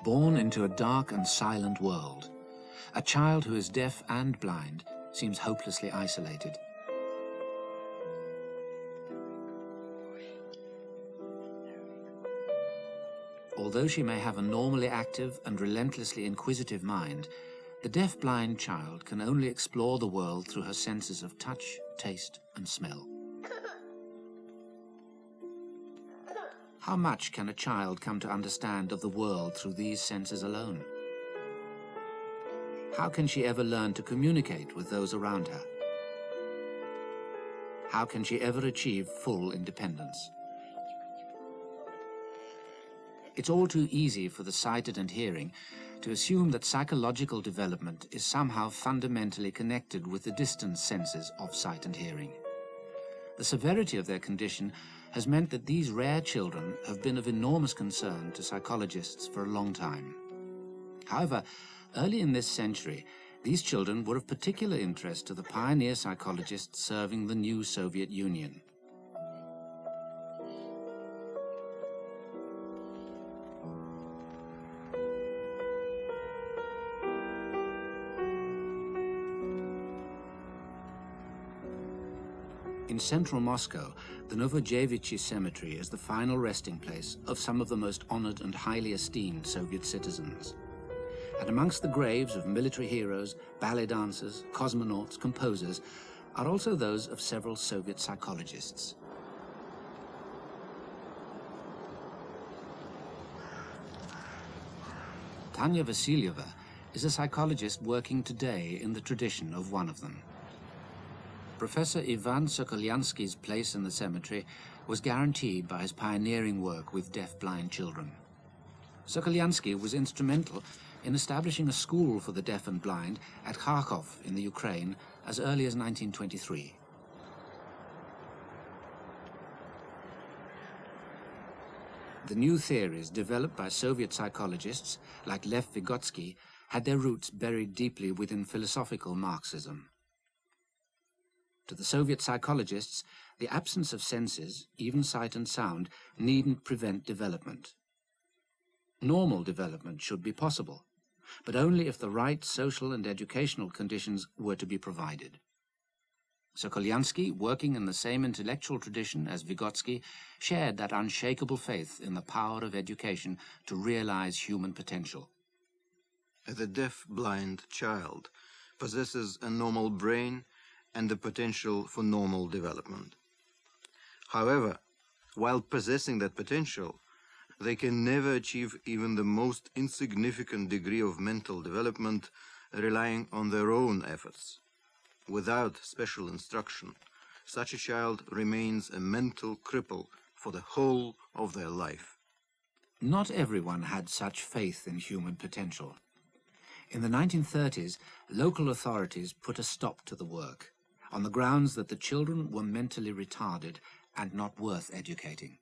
Born into a dark and silent world, a child who is deaf and blind seems hopelessly isolated. Although she may have a normally active and relentlessly inquisitive mind, the deaf-blind child can only explore the world through her senses of touch, taste, and smell. How much can a child come to understand of the world through these senses alone? How can she ever learn to communicate with those around her? How can she ever achieve full independence? It's all too easy for the sighted and hearing to assume that psychological development is somehow fundamentally connected with the distant senses of sight and hearing. The severity of their condition has meant that these rare children have been of enormous concern to psychologists for a long time. However, early in this century, these children were of particular interest to the pioneer psychologists serving the new Soviet Union. In central Moscow, the Novodevichy Cemetery is the final resting place of some of the most honored and highly esteemed Soviet citizens. And amongst the graves of military heroes, ballet dancers, cosmonauts, composers, are also those of several Soviet psychologists. Tanya Vasilyeva is a psychologist working today in the tradition of one of them. Professor Ivan Sokolyansky's place in the cemetery was guaranteed by his pioneering work with deaf-blind children. Sokolyansky was instrumental in establishing a school for the deaf and blind at Kharkov in the Ukraine as early as 1923. The new theories developed by Soviet psychologists like Lev Vygotsky had their roots buried deeply within philosophical Marxism. To the Soviet psychologists, the absence of senses, even sight and sound, needn't prevent development. Normal development should be possible, but only if the right social and educational conditions were to be provided. Sokolyansky, working in the same intellectual tradition as Vygotsky, shared that unshakable faith in the power of education to realize human potential. The deaf-blind child possesses a normal brain and the potential for normal development. However, while possessing that potential, they can never achieve even the most insignificant degree of mental development relying on their own efforts. Without special instruction, such a child remains a mental cripple for the whole of their life. Not everyone had such faith in human potential. In the 1930s, local authorities put a stop to the work on the grounds that the children were mentally retarded and not worth educating.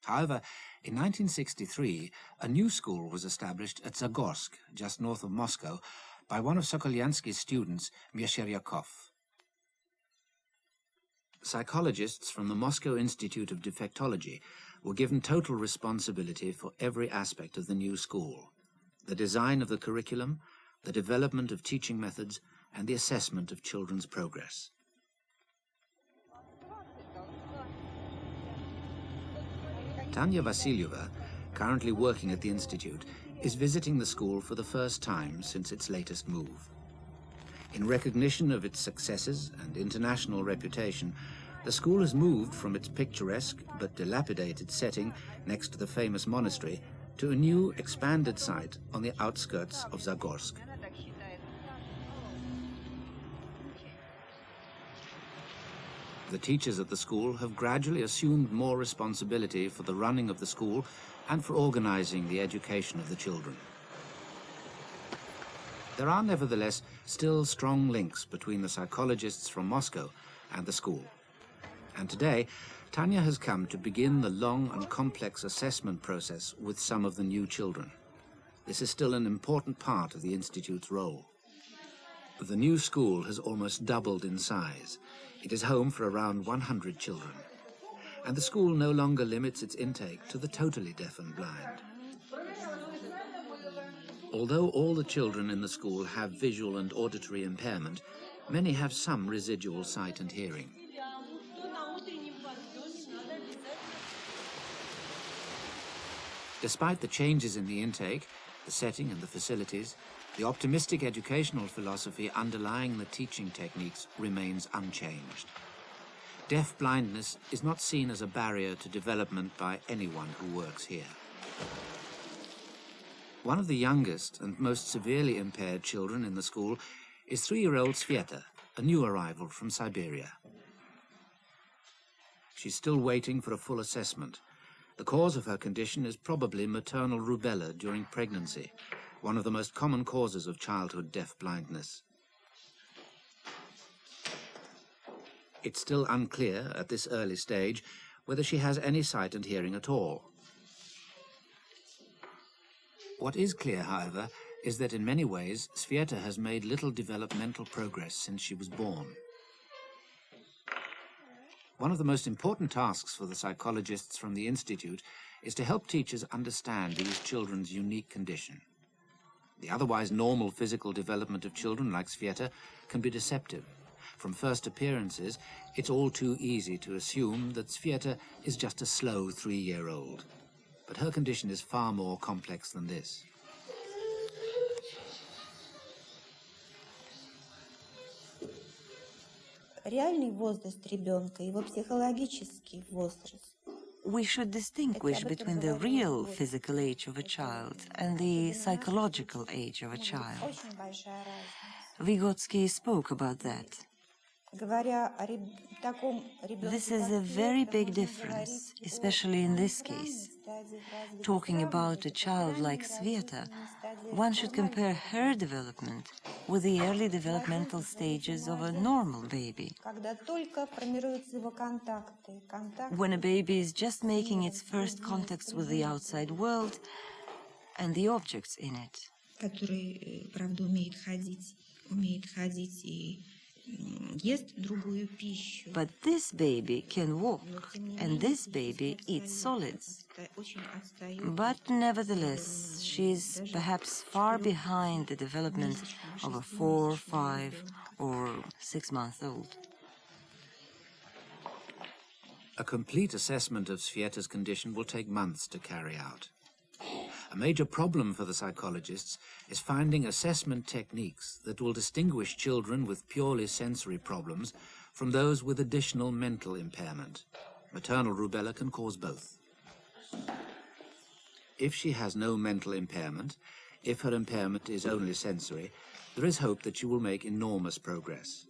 However, in 1963, a new school was established at Zagorsk, just north of Moscow, by one of Sokolyansky's students, Myasheryakov. Psychologists from the Moscow Institute of Defectology were given total responsibility for every aspect of the new school: the design of the curriculum, the development of teaching methods, and the assessment of children's progress. Tanya Vasilyeva, currently working at the Institute, is visiting the school for the first time since its latest move. In recognition of its successes and international reputation, the school has moved from its picturesque but dilapidated setting next to the famous monastery to a new, expanded site on the outskirts of Zagorsk. The teachers at the school have gradually assumed more responsibility for the running of the school and for organizing the education of the children. There are nevertheless still strong links between the psychologists from Moscow and the school. And today, Tanya has come to begin the long and complex assessment process with some of the new children. This is still an important part of the Institute's role. The new school has almost doubled in size. It is home for around 100 children. And the school no longer limits its intake to the totally deaf and blind. Although all the children in the school have visual and auditory impairment, many have some residual sight and hearing. Despite the changes in the intake, the setting and the facilities, the optimistic educational philosophy underlying the teaching techniques remains unchanged. Deaf-blindness is not seen as a barrier to development by anyone who works here. One of the youngest and most severely impaired children in the school is 3-year-old Sveta, a new arrival from Siberia. She's still waiting for a full assessment. The cause of her condition is probably maternal rubella during pregnancy, one of the most common causes of childhood deaf-blindness. It's still unclear at this early stage whether she has any sight and hearing at all. What is clear, however, is that in many ways Sveta has made little developmental progress since she was born. One of the most important tasks for the psychologists from the Institute is to help teachers understand these children's unique condition. The otherwise normal physical development of children like Sveta can be deceptive. From first appearances, it's all too easy to assume that Sveta is just a slow 3-year-old. But her condition is far more complex than this. Реальный возраст ребенка, его психологический возраст. We should distinguish between the real physical age of a child and the psychological age of a child. Очень большая разница. Vygotsky spoke about that. Говоря о таком ребенке, This is a very big difference, especially in this case. Talking about a child like Sveta, one should compare her development with the early developmental stages of a normal baby. когда только формируются его контакты, When a baby is just making its first contacts with the outside world and the objects in it. который, правда, умеет ходить и ест другую пищу. But this baby can walk, and this baby eats solids. Очень отстает. But nevertheless, she is perhaps far behind the development of a 4, 5, or 6-month-old. A complete assessment of Sveta's condition will take months to carry out. A major problem for the psychologists is finding assessment techniques that will distinguish children with purely sensory problems from those with additional mental impairment. Maternal rubella can cause both. If she has no mental impairment, if her impairment is only sensory, there is hope that she will make enormous progress.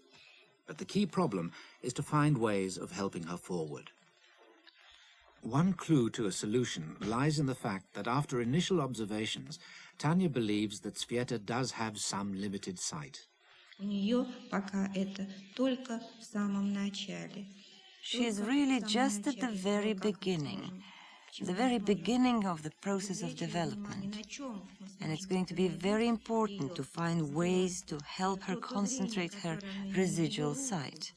But the key problem is to find ways of helping her forward. One clue to a solution lies in the fact that after initial observations, Tanya believes that Sveta does have some limited sight. У нее пока это только в самом начале. She is really just at the very beginning of the process of development. And it's going to be very important to find ways to help her concentrate her residual sight.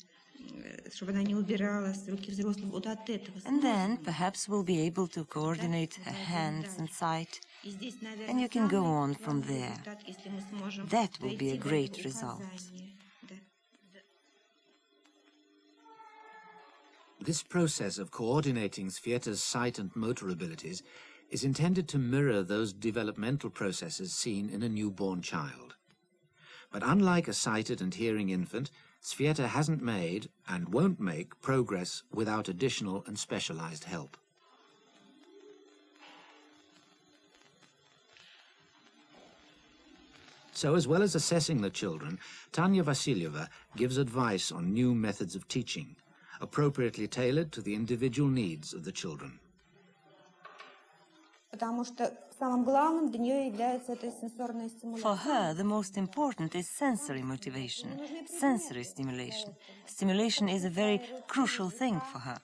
Чтобы она не убирала с руки взрослых вот от этого. And then perhaps we'll be able to coordinate her hands and sight, and you can go on from there. That will be a great result. This process of coordinating Sveta's sight and motor abilities is intended to mirror those developmental processes seen in a newborn child. But unlike a sighted and hearing infant, Sveta hasn't made, and won't make, progress without additional and specialized help. So, as well as assessing the children, Tanya Vasilyeva gives advice on new methods of teaching, appropriately tailored to the individual needs of the children. Потому что самым главным для нее является эта сенсорная стимуляция. For her, the most important is sensory motivation, sensory stimulation. Stimulation is a very crucial thing for her.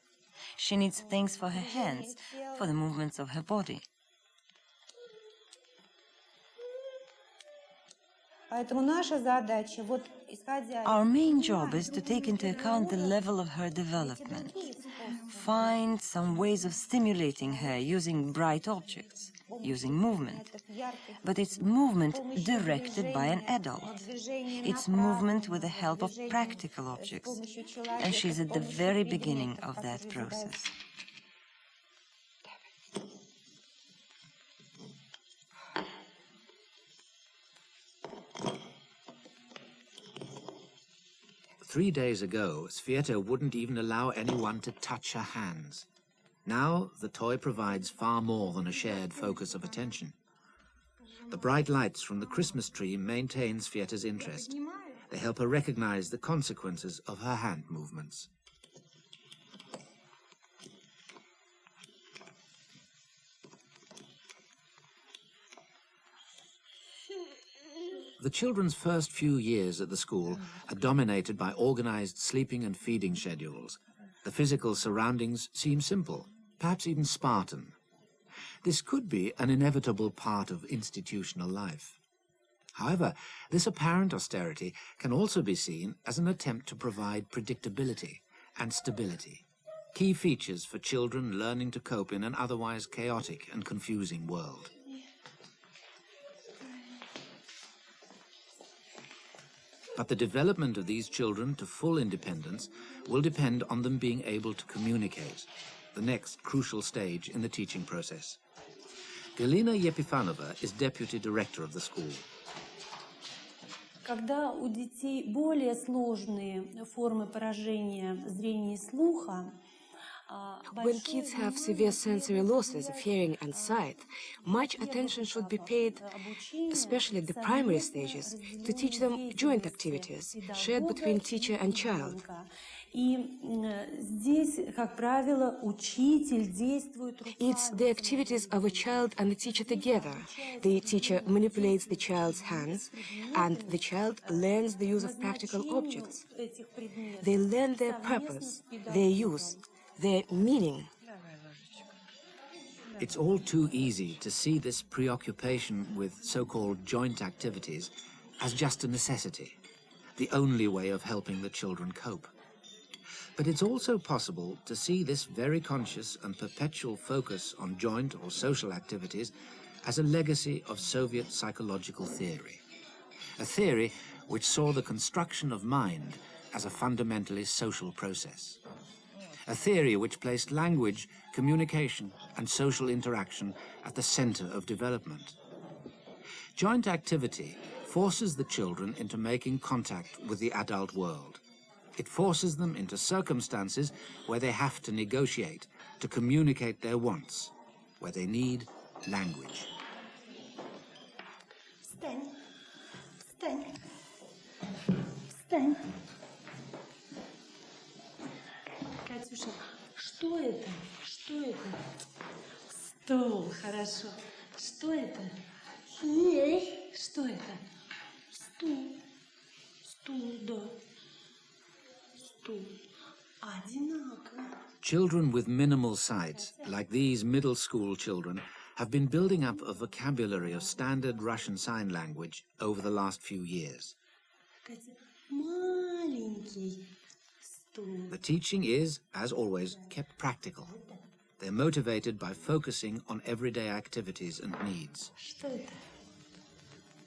She needs things for her hands, for the movements of her body. Поэтому наша задача, вот исходя... Our main job is to take into account the level of her development, find some ways of stimulating her using bright objects. using movement. But it's movement directed by an adult. It's movement with the help of practical objects. And she's at the very beginning of that process. Three days ago, Sveta wouldn't even allow anyone to touch her hands. Now, the toy provides far more than a shared focus of attention. The bright lights from the Christmas tree maintain Sveta's interest. They help her recognize the consequences of her hand movements. The children's first few years at the school are dominated by organized sleeping and feeding schedules. The physical surroundings seem simple, perhaps even Spartan. This could be an inevitable part of institutional life. However, this apparent austerity can also be seen as an attempt to provide predictability and stability, key features for children learning to cope in an otherwise chaotic and confusing world. But the development of these children to full independence will depend on them being able to communicate, the next crucial stage in the teaching process. Galina Yepifanova is deputy director of the school. Когда у детей более сложные формы поражения зрения и слуха, when kids have severe sensory losses of hearing and sight, much attention should be paid, especially at the primary stages, to teach them joint activities shared between teacher and child. It's the activities of a child and the teacher together. The teacher manipulates the child's hands, and the child learns the use of practical objects. They learn their purpose, their use, their meaning. It's all too easy to see this preoccupation with so-called joint activities as just a necessity, the only way of helping the children cope. But it's also possible to see this very conscious and perpetual focus on joint or social activities as a legacy of Soviet psychological theory, a theory which saw the construction of mind as a fundamentally social process. A theory which placed language, communication, and social interaction at the center of development. Joint activity forces the children into making contact with the adult world. It forces them into circumstances where they have to negotiate, to communicate their wants, where they need language. Встань, встань, встань. Катюша, что это? Что это? Стол, хорошо. Что это? Что это? Стул. Стул, да. Стул. Одинаково. Children with minimal sight, like these middle school children, have been building up a vocabulary of standard Russian sign language over the last few years. Катя, маленький. The teaching is, as always, kept practical. They're motivated by focusing on everyday activities and needs. Что это?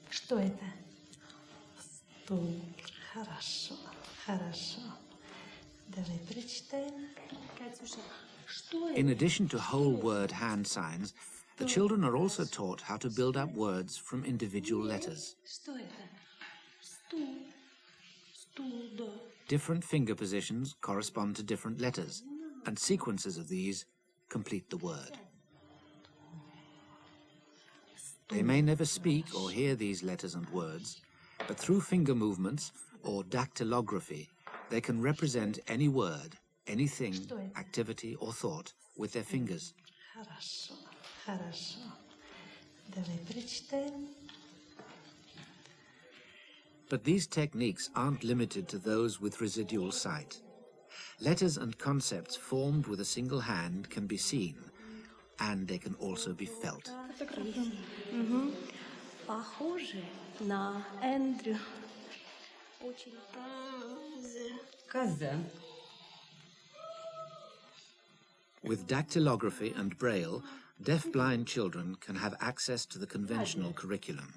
Что это? Стул. Хорошо, хорошо. Давай прочитаем. Катюша, что это? In addition to whole word hand signs, the children are also taught how to build up words from individual letters. Что это? Стул. Стул, да. Different finger positions correspond to different letters, and sequences of these complete the word. They may never speak or hear these letters and words, but through finger movements or dactylography, they can represent any word, anything, activity or thought with their fingers. Хорошо, хорошо. Давай прочитаем. But these techniques aren't limited to those with residual sight. Letters and concepts formed with a single hand can be seen, and they can also be felt. Похоже на Эндрю. Очень. Коза. With dactylography and braille, deaf-blind children can have access to the conventional curriculum.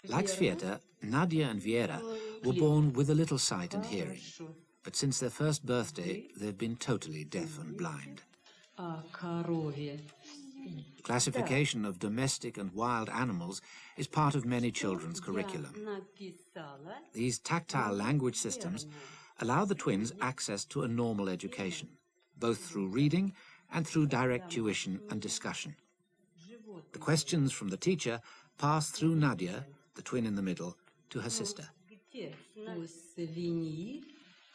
Like Sveta, Nadia and Viera were born with a little sight and hearing, but since their first birthday, they've been totally deaf and blind. Classification of domestic and wild animals is part of many children's curriculum. These tactile language systems allow the twins access to a normal education, both through reading and through direct tuition and discussion. The questions from the teacher pass through Nadia, the twin in the middle, to her sister.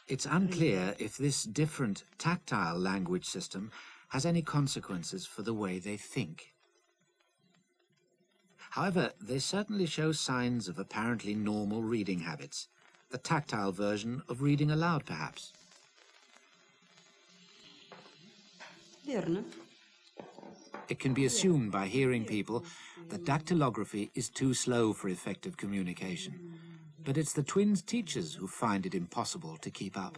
It's unclear if this different tactile language system has any consequences for the way they think. However, they certainly show signs of apparently normal reading habits, the tactile version of reading aloud, perhaps. It can be assumed by hearing people that dactylography is too slow for effective communication, but it's the twins' teachers who find it impossible to keep up.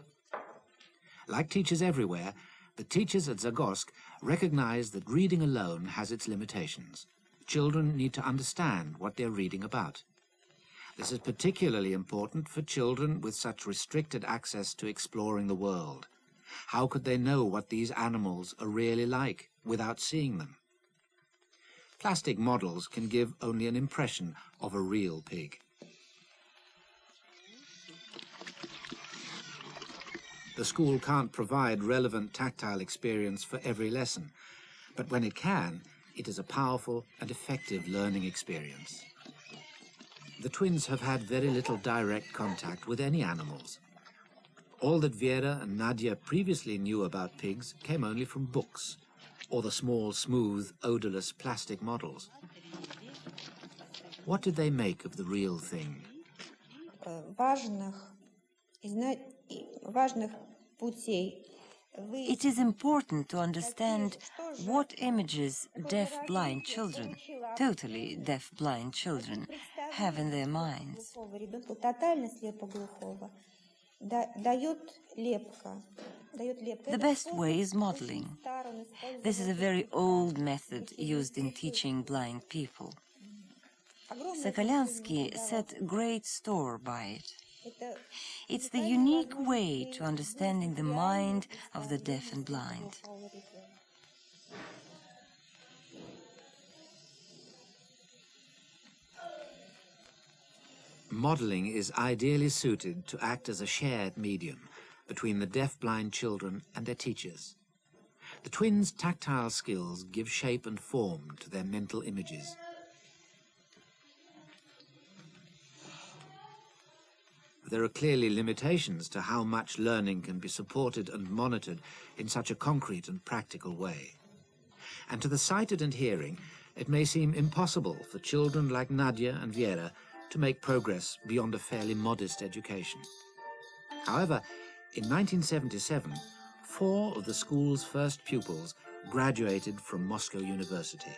Like teachers everywhere, the teachers at Zagosk recognize that reading alone has its limitations. Children need to understand what they're reading about. This is particularly important for children with such restricted access to exploring the world. How could they know what these animals are really like without seeing them? Plastic models can give only an impression of a real pig. The school can't provide relevant tactile experience for every lesson, but when it can, it is a powerful and effective learning experience. The twins have had very little direct contact with any animals. All that Viera and Nadia previously knew about pigs came only from books, or the small, smooth, odorless plastic models. What did they make of the real thing? It is important to understand what images deaf-blind children, totally deaf-blind children, have in their minds. The best way is modeling. This is a very old method used in teaching blind people. Sokoliansky set great store by it. It's the unique way to understanding the mind of the deaf and blind. Modeling is ideally suited to act as a shared medium between the deaf-blind children and their teachers. The twins' tactile skills give shape and form to their mental images. There are clearly limitations to how much learning can be supported and monitored in such a concrete and practical way. And to the sighted and hearing, it may seem impossible for children like Nadia and Viera to make progress beyond a fairly modest education. However, in 1977, 4 of the school's first pupils graduated from Moscow University.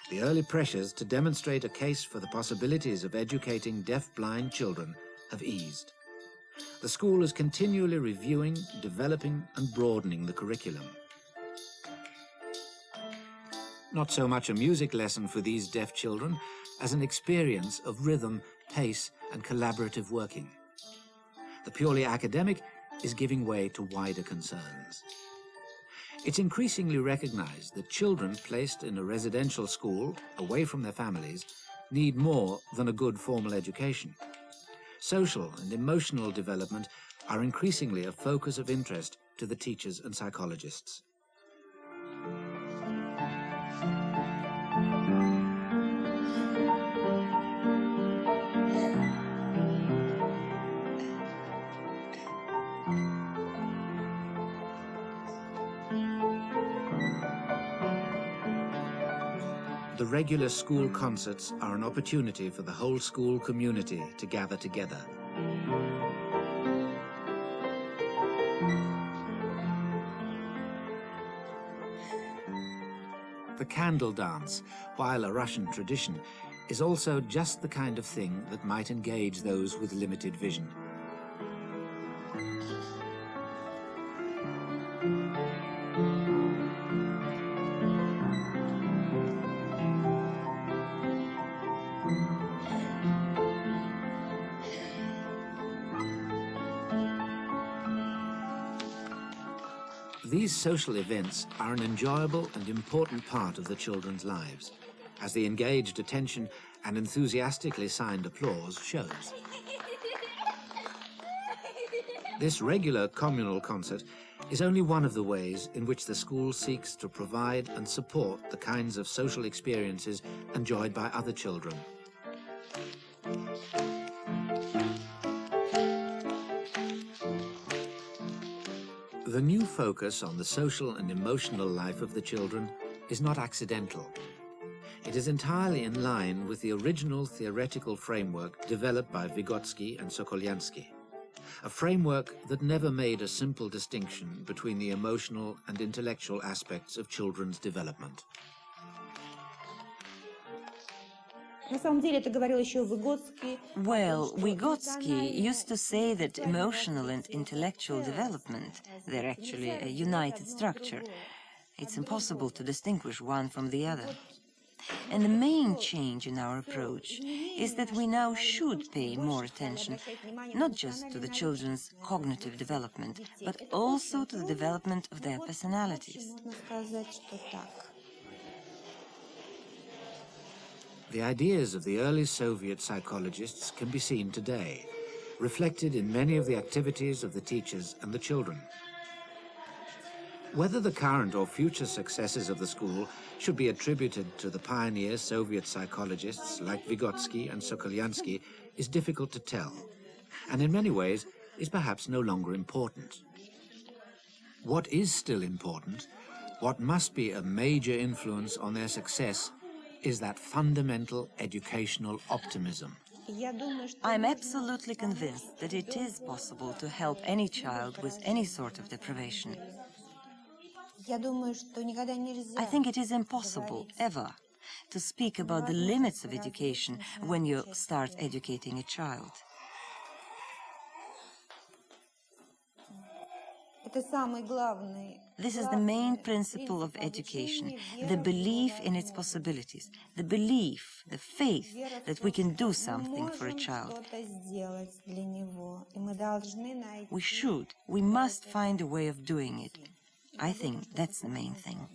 The early pressures to demonstrate a case for the possibilities of educating deaf-blind children have eased. The school is continually reviewing, developing, and broadening the curriculum. Not so much a music lesson for these deaf children as an experience of rhythm, pace, and collaborative working. The purely academic is giving way to wider concerns. It's increasingly recognized that children placed in a residential school, away from their families, need more than a good formal education. Social and emotional development are increasingly a focus of interest to the teachers and psychologists. The regular school concerts are an opportunity for the whole school community to gather together. The candle dance, while a Russian tradition, is also just the kind of thing that might engage those with limited vision. These social events are an enjoyable and important part of the children's lives, as the engaged attention and enthusiastically signed applause shows. This regular communal concert is only one of the ways in which the school seeks to provide and support the kinds of social experiences enjoyed by other children. The new focus on the social and emotional life of the children is not accidental. It is entirely in line with the original theoretical framework developed by Vygotsky and Sokolyansky, a framework that never made a simple distinction between the emotional and intellectual aspects of children's development. Well, Vygotsky used to say that emotional and intellectual development, they're actually a united structure. It's impossible to distinguish one from the other. And the main change in our approach is that we now should pay more attention, not just to the children's cognitive development, but also to the development of their personalities. The ideas of the early Soviet psychologists can be seen today, reflected in many of the activities of the teachers and the children. Whether the current or future successes of the school should be attributed to the pioneer Soviet psychologists like Vygotsky and Sokolyansky is difficult to tell, and in many ways is perhaps no longer important. What is still important, what must be a major influence on their success, is that fundamental educational optimism. I'm absolutely convinced that it is possible to help any child with any sort of deprivation. I think it is impossible, ever, to speak about the limits of education when you start educating a child. This is the main principle of education, the belief in its possibilities, the belief, the faith that we can do something for a child. We must find a way of doing it. I think that's the main thing.